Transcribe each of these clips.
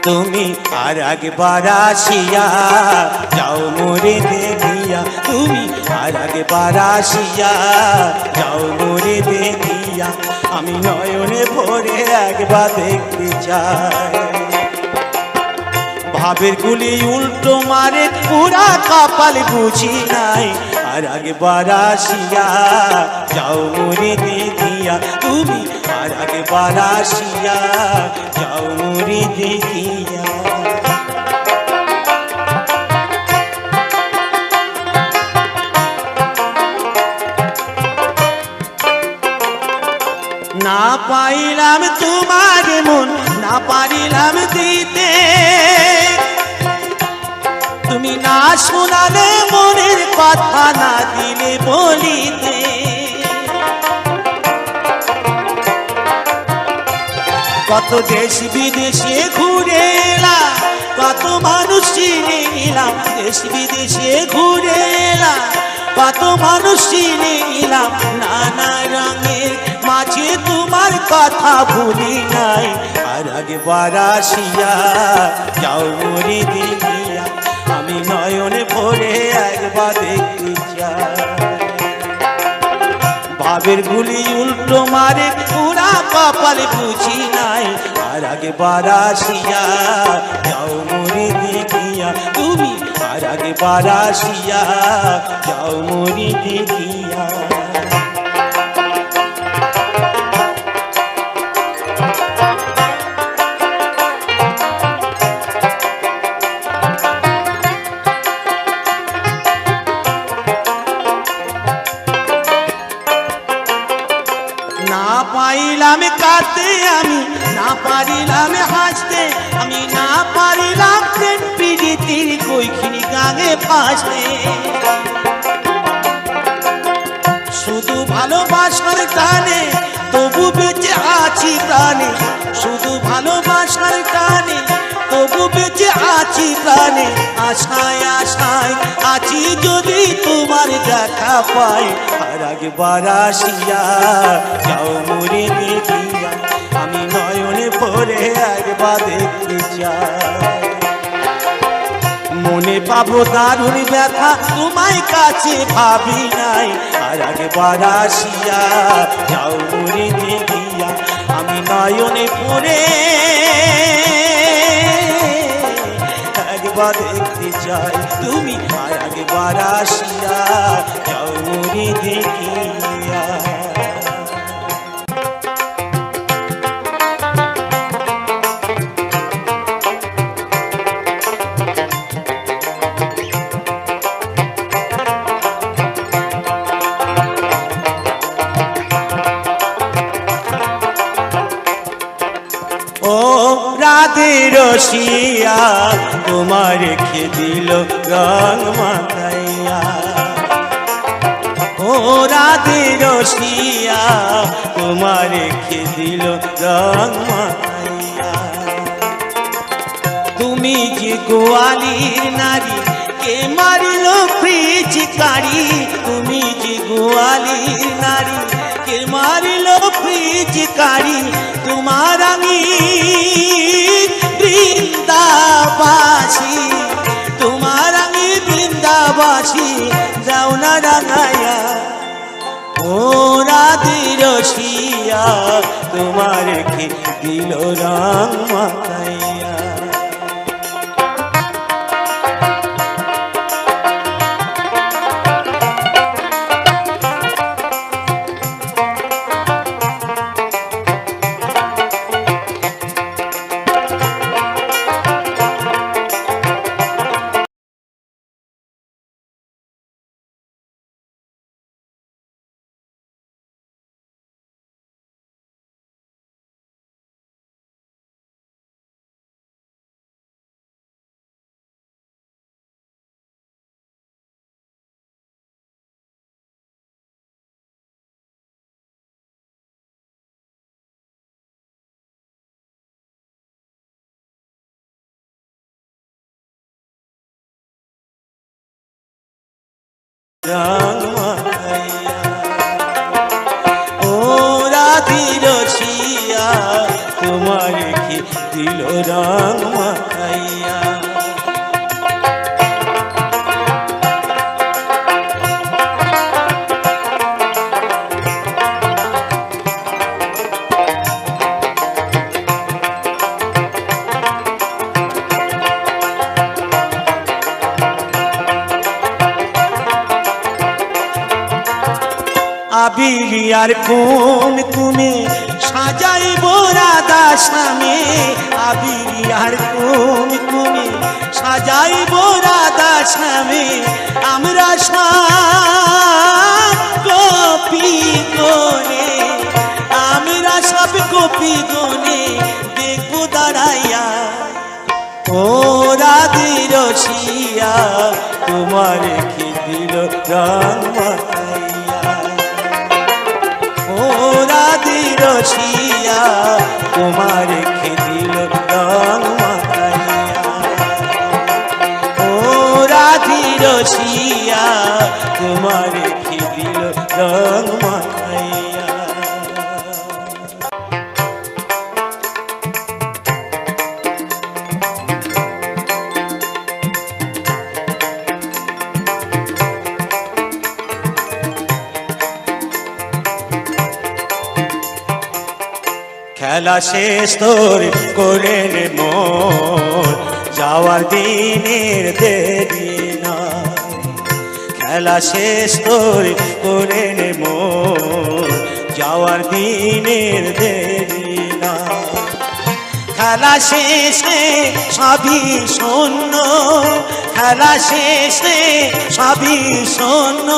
তুমি আর একবার আসিয়া যাও মোরে দেখিয়া, তুমি আর একবার আসিয়া যাও মোরে দেখিয়া, আমি নয়নে ভরে একবার দেখতে চাই। ভাবের গুলি উল্টো মারে পুরা কপাল বুঝি নাই, আর একবার আসিয়া যাও মোরে দেখিয়া, তুমি আর একবার আসিয়া যাও মোরে দেখিয়া। না পাইলাম তোমার মন, না পারিলাম দিতে, তুমি না শোনালে মনের কথা, না দিলে বলিতে। কত দেশ বিদেশে ঘুরে এলাম, কত মানুষ চিনে নিলাম, দেশ বিদেশে ঘুরে এলাম, কত মানুষ চিনে নিলাম, নানা রঙের মাঝে তোমার কথা ভুলি নাই, আর একবার আসিয়া যাও মোরে দেখিয়া, আমি নয়নে ভরে একবার দেখতে চাই। ভাবের গুলি উল্টো মারে পুরা কপাল বুঝি নাই, আর একবার আসিয়া যাও মোরে দেখিয়া, তুমি আর একবার আসিয়া যাও মোরে দেখিয়া। না পাইলাম কাঁদতে আমি, না পারিলাম হাসতে, আমি না পারিলাম প্রেম প্রীতির কইখিনি গাঙে ফাঁসতে। শুধু ভালোবাসার টানে তবু বেঁচে আছি প্রাণে, শুধু ভালোবাসার টানে তবু বেঁচে আছি প্রাণে, আশায় আশায় আছি যদি তোমার দেখা পাই, আর একবার আসিয়া যাও মোরে দেখিয়া, আমি নয়নে ভরে একবার দেখতে চাই। মনে পাবো দারুণ ব্যথা তোমায় কাছে ভাবি নাই, আর একবার আসিয়া যাও মোরে দেখিয়া, আমি নয়নে ভরে একবার দেখতে চাই, তুমি আর একবার আসিয়া যাও মোরে দেখিয়া। ও রাধে রসিয়া তোমার রেখে দিল রং মাখাইয়া, ও রাধে রসিয়া তোমার রেখে দিল রং মাখাইয়া। তুমি যে গোয়ালির নারী কে মারিল ফিচকারি, তুমি যে গোয়ালির নারী কে মারিল ফিচকারি, তোমার আমি বৃন্দাবাসী, তোমার আমি বৃন্দাবাসী, যাও না রাঙাইয়া। ও রাধে রসিয়া তোমার রেখে দিল রং মাখাইয়া। রং মাখাইয়া, ও রাধে রসিয়া তোমার রেখে দিল রং মাখাইয়া। আবিরিয়ার কোন কুমে সাজাইব রাধার নামে, আবিরিয়ার কোন কুমে সাজাইব রাধার নামে। আমরা সব গোপী গনে, আমরা সব গোপী গনে দেখবো দাঁড়াইয়া। ও রাধে রসিয়া তোমার কি দিল রং মাখাইয়া, ও রাধে রসিয়া তোমার কি দিল রং মাখাইয়া, ও রাধে রসিয়া তোমার কি দিল রং মাখাইয়া। খেলা শেষ তোর করে নে মন, যাওয়ার দিনের দেরি নাই। খেলা শেষ তোর করে নে মন, যাওয়ার দিনের দেরি নাই। খেলা শেষে সবই শূন্য, খেলা শেষে সবই শূন্য,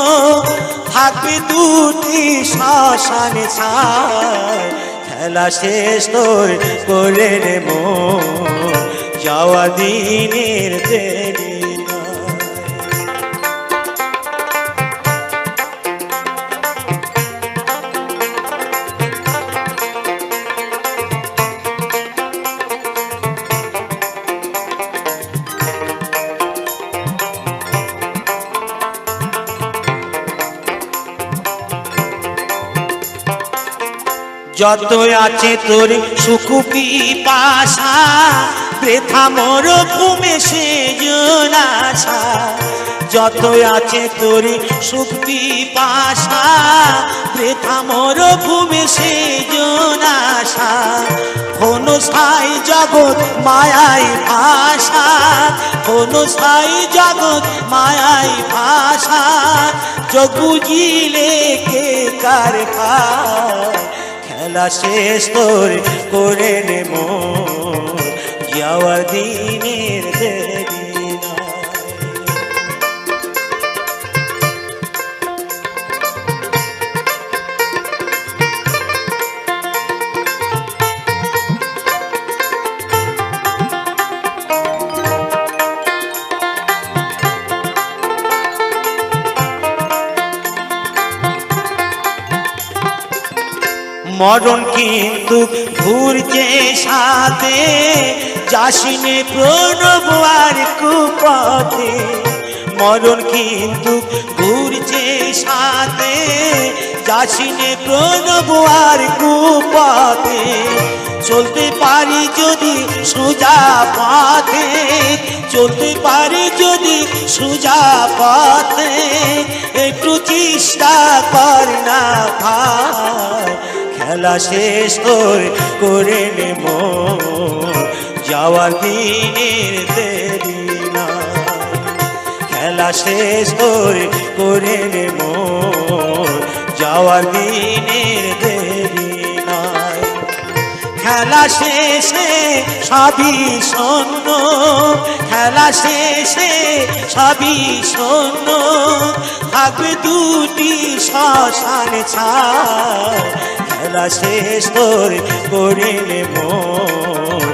থাকবে দুটি শ্মশানে ছাই। খেলা শেষ তোর করে রে মন, যাওয়া দিনের দেরি নাই। যত আছে তোর সুখ পিপাসা, বৃথা মোর ঘুমে সেজন আশা। যত আছে তোর সুখ পিপাসা, বৃথা মোর ঘুমে সেজন আশা। ক্ষণস্থায়ী জগৎ মায়াই ভাষা, ক্ষণস্থায়ী জগৎ মায়াই ভাষা। যোগ বুঝিলে কে কার খায়, খেলা শেষ তোর করে নে মন, যাওয়ার দিনের দেরি নাই। মরণ কিন্তু ঘুরছে সাথে, যাসিনে প্রণব আর কুপথে। মরণ কিন্তু ঘুরছে সাথে, যাসিনে প্রণব আর কুপথে। চলতে পারি যদি সোজা পথে, চলতে পারি যদি সোজা পথে, একটু চেষ্টা কর না ভাই। খেলা শেষ তোর করে নে মন, যাওয়ার দিনের দেরি নাই। খেলা শেষ তোর করে নে মন, যাওয়ার দিনের দেরি নাই। খেলা শেষে সবই শূন্য, খেলা শেষে সবই শূন্য, থাকবে দুটি শ্মশানে ছাই। খেলা শেষ তোর করে নে মন,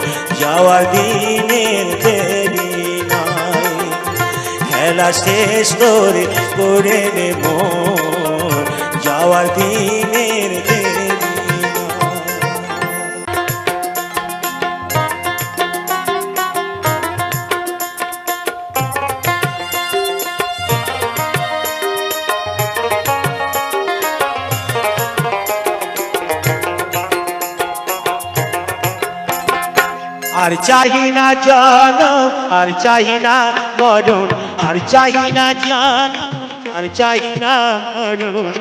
যাওয়ার দিনের দেরি নাই। খেলা শেষ তোর করে নে মন, যাওয়ার দিনের দেরি নাই। আর চাহি না জনম, আর চাহি না মরণ, আর চাহি না জনম, আর চাহি না মরণ।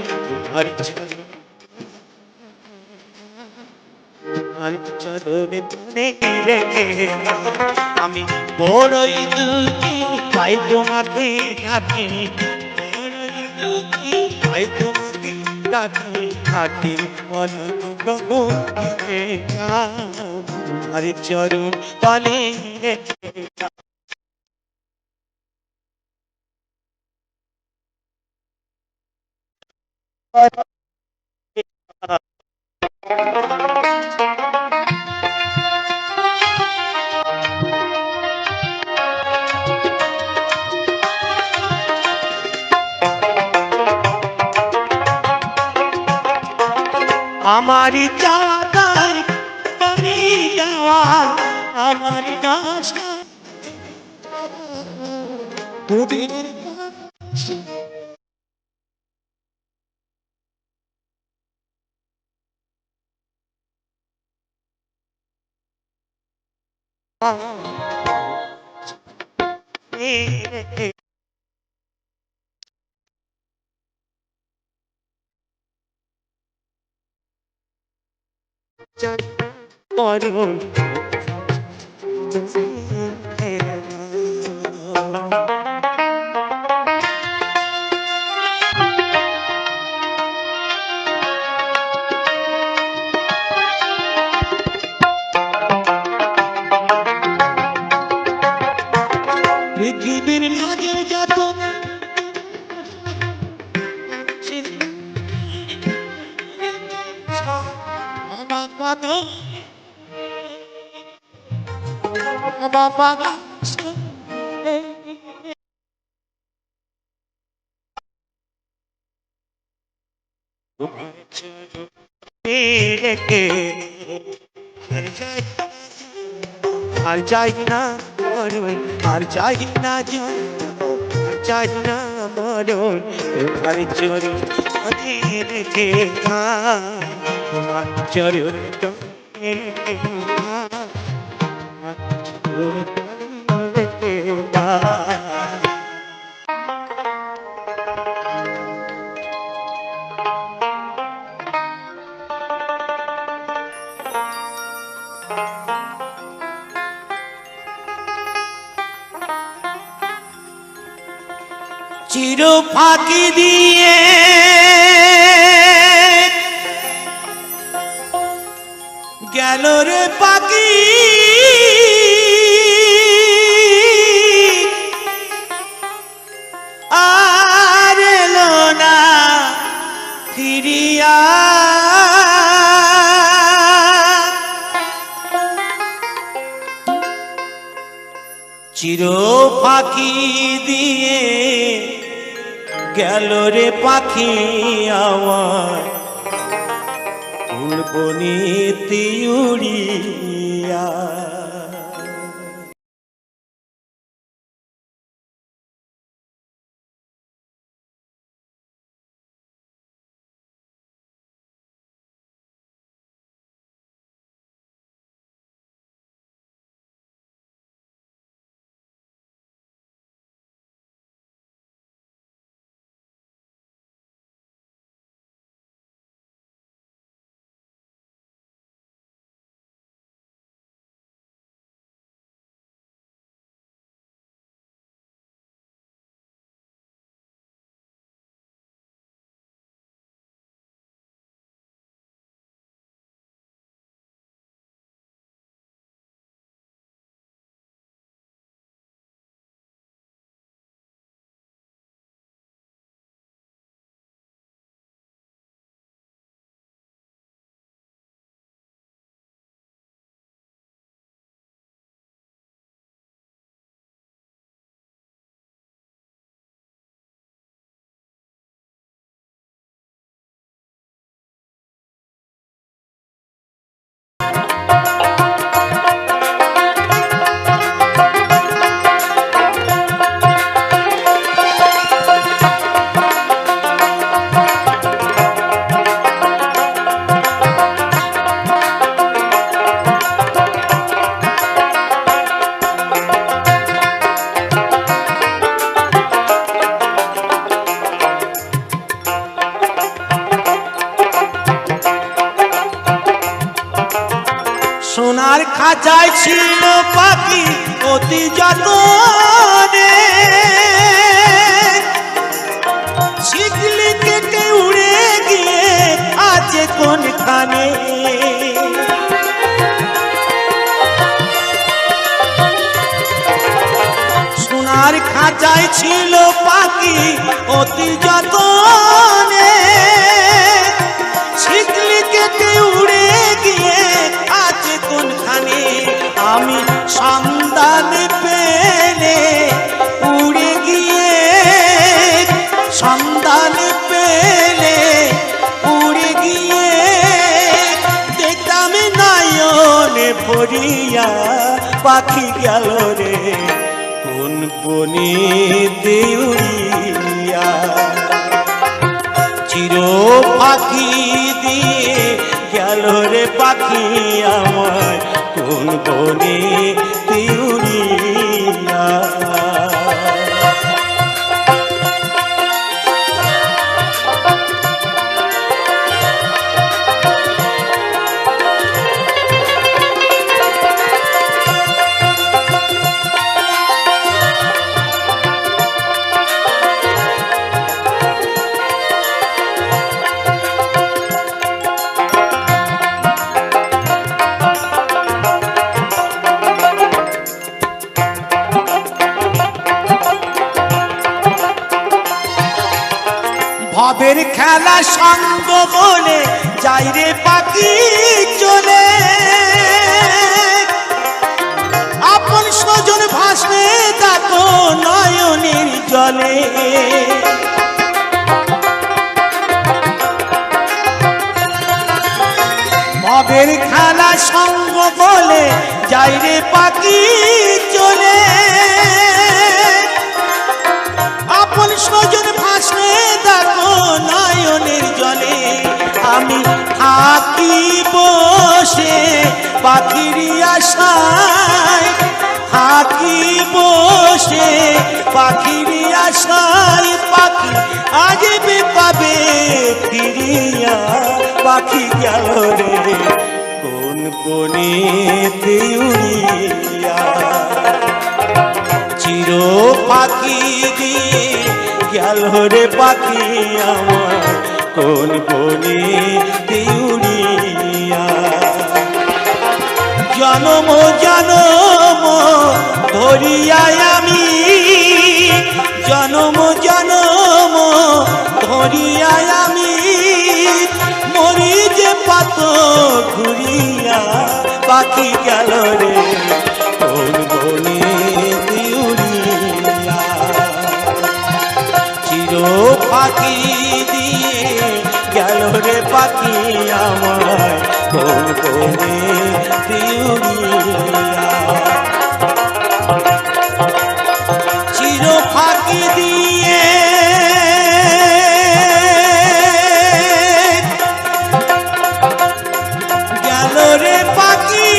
আমি বড়ই দুঃখী পাই তোমাকে, আমি বড়ই দুঃখী পাই তোমাকে। হাতে আর চরণ তলে আমার চাঁদার বাড়ি যাওয়া আমার আশা তোদের মরণ পৃথিবীর মাঝে যত আর চাই না মরণ আর চাই না আর চাই না মরণ আর চরণ রেখে চরণ চির ফাঁকি দিয়ে গেল রে পাখি আর এলো না ফিরিয়া চির ফাঁকি দিয়ে গেল রে পাখি আমার উড়ব নীতি উড়িয়া সোনার খাঁচায় ছিল পাখি অতি যতনে শিকলি কেটে উড়ে গিয়ে ছিল পাখি অতি যতনে, শিকলি কেটে উড়ে গিয়ে আছে কোনখানে। আমি সন্ধান পেলে উড়ে গিয়ে, সন্ধান পেলে উড়ে গিয়ে দেখতাম নয়নে ভরিয়া পাখি গেল রে কোন বনে দেউরিয়া। চির পাখি দিয়ে গেল রে পাখি আমার কোন বনে দেউরিয়া। ভবের খেলা সঙ্গ বলে যাই রে পাখি চলে, আপন স্বজন ভাসবে দেখো নয়নের জলে। ভবের খেলা সঙ্গ বলে যাই রে পাখি চলে, আপন স্বজন ভাসবে দেখো নয়নের জলে। আমি থাকি বসে পাখির আশায়, থাকি বসে পাখির আশায়, পাখি আসবে কবে ফিরিয়া পাখি গেল রে কোন বনে দেউরিয়া। চির পাখি দিয়ে গেল রে পাখি আমার কোন বনে দেউরিয়া। জনম জনম ধরিয়ায় আমি, জনম জনম ধরিয়ায় আমি মরি যে পাত ঘুরিয়া পাখি গেল রে কোন বনে দেউরিয়া। চির পাখি দিয়ে গেল রে পাখি আমার কোন বনে দেউরিয়া। চির ফাঁকি দিয়ে গেল রে পাখি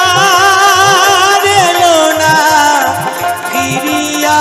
আর এলো না ফিরিয়া।